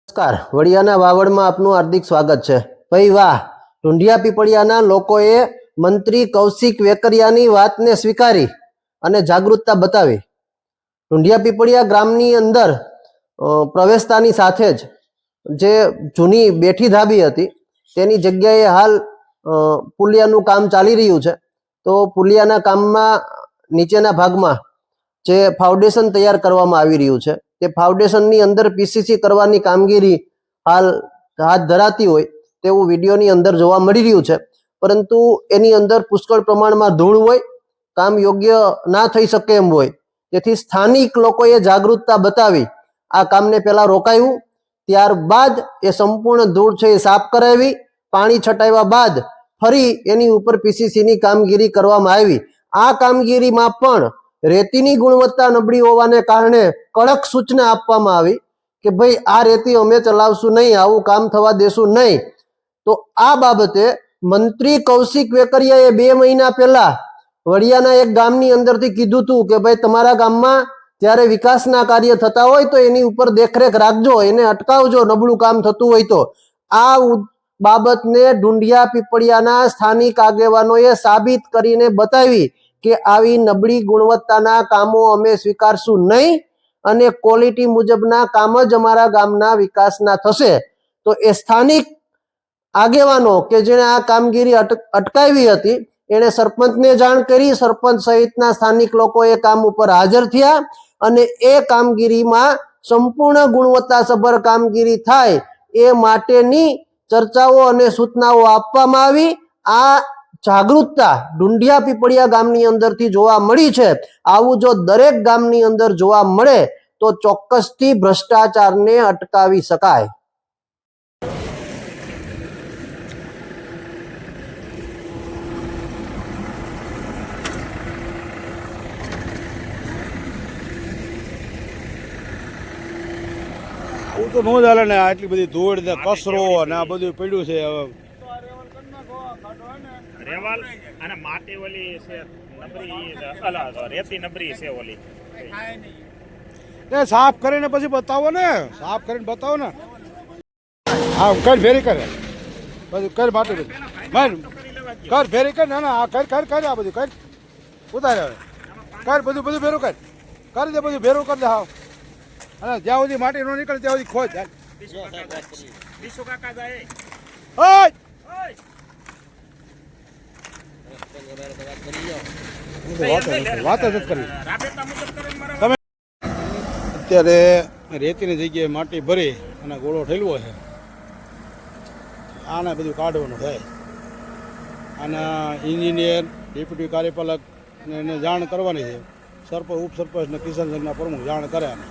નમસ્કાર, વડિયાના વાવડમાં આપનું હાર્દિક સ્વાગત છે। ભાઈ વાહ, ઢુંઢિયા પીપળિયાના લોકોએ મંત્રી કૌશિક વેકરિયાની વાતને સ્વીકારી અને જાગૃતતા બતાવી। ઢુંઢિયા પીપળિયા ગામની અંદર પ્રવેશતાની સાથે જ જે જૂની બેઠી ધાબી હતી તેની જગ્યાએ હાલ પુલિયાનું કામ ચાલી રહ્યું છે। તો પુલિયાના કામમાં નીચેના ભાગમાં જે ફાઉન્ડેશન તૈયાર કરવામાં આવી રહ્યું છે તે ફાઉન્ડેશનની અંદર પીસીસી કરવાની કામગીરી હાલ હાથ ધરાતી હોય તેવું વિડીયોની અંદર જોવા મળી રહ્યું છે। પરંતુ એની અંદર પુષ્કળ પ્રમાણમાં ધૂળ હોય, કામ યોગ્ય ના થઈ શકે એમ હોય, તેથી સ્થાનિક લોકોએ જાગૃતતા બતાવી આ કામને પહેલા રોકાયું, ત્યારબાદ એ સંપૂર્ણ ધૂળ છે એ સાફ કરાવી, પાણી છટાવ્યા બાદ ફરી એની ઉપર પીસીસીની કામગીરી કરવામાં આવી। આ કામગીરીમાં પણ રેતીની ગુણવત્તા નબળી હોવાને કારણે કડક સૂચના આપવામાં આવી કે ભાઈ આ રેતી અમે ચલાવશું નહીં, આવું કામ થવા દેશું નહીં। તો આ બાબતે મંત્રી કૌશિક વેકરિયાએ 2 મહિના પહેલા વડિયાના એક ગામની અંદરથી કીધું હતું કે ભાઈ તમારા ગામમાં જ્યારે વિકાસના કાર્ય થતા હોય તો એની ઉપર દેખરેખ રાખજો, એને અટકાવજો નબળું કામ થતું હોય તો। આ બાબતને ઢુંઢિયા પીપળિયાના સ્થાનિક આગેવાનોએ સાબિત કરીને બતાવી કે આવી નબળી ગુણવત્તાના કામો અમે સ્વીકારશું નહીં અને ક્વોલિટી મુજબના કામ જ અમારા ગામના વિકાસના થશે। તો એ સ્થાનિક આગેવાનો કે જેણે આ કામગીરી અટકાવી હતી એણે સરપંચને જાણ કરી, સરપંચ સહિતના સ્થાનિક લોકો એ કામ ઉપર હાજર થયા અને એ કામગીરીમાં સંપૂર્ણ ગુણવત્તાસભર કામગીરી થાય એ માટેની ચર્ચાઓ અને સૂચનાઓ આપવામાં આવી। આ જાગૃતતા ઢુંઢિયા પીપળિયા ગામની અંદરથી જોવા મળી છે। આવું જો દરેક ગામની અંદર જોવા મળે તો ચોક્કસથી ભ્રષ્ટાચારને અટકાવી શકાય। આવું તો ન ચાલે ને, આટલી બધી ધૂળ ને કચરો અને આ બધું પડ્યું છે। હવે રેવાલ અને માટી ઓલી છે નબળી, અલા રેતી નબળી છે ઓલી, એ સાફ કરીને પછી બતાવો ને, સાફ કરીને બતાવો ને। હા કર ફેરી કરે બધું, કર માટી બધું કર ફેરી કર, ના ના કર કર કર, આ બધું કર, ઉતારે હવે કર, બધું બધું ભેરું કર, કરી દે બધું ભેરું કરી દે। હાવ અને જ્યાં સુધી માટી ન નીકળે ત્યાં સુધી ખોજ વાત જ કરી। તમે અત્યારે રેતીની જગ્યાએ માટી ભરી અને ગોળો ઠેલવો છે, આને બધું કાઢવાનું થાય। આના એન્જિનિયર, ડેપ્યુટી કાર્યપાલક એને જાણ કરવાની છે, સરપંચ ઉપસરપંચ ને કિસાન સંઘના પ્રમુખ જાણ કરે આને।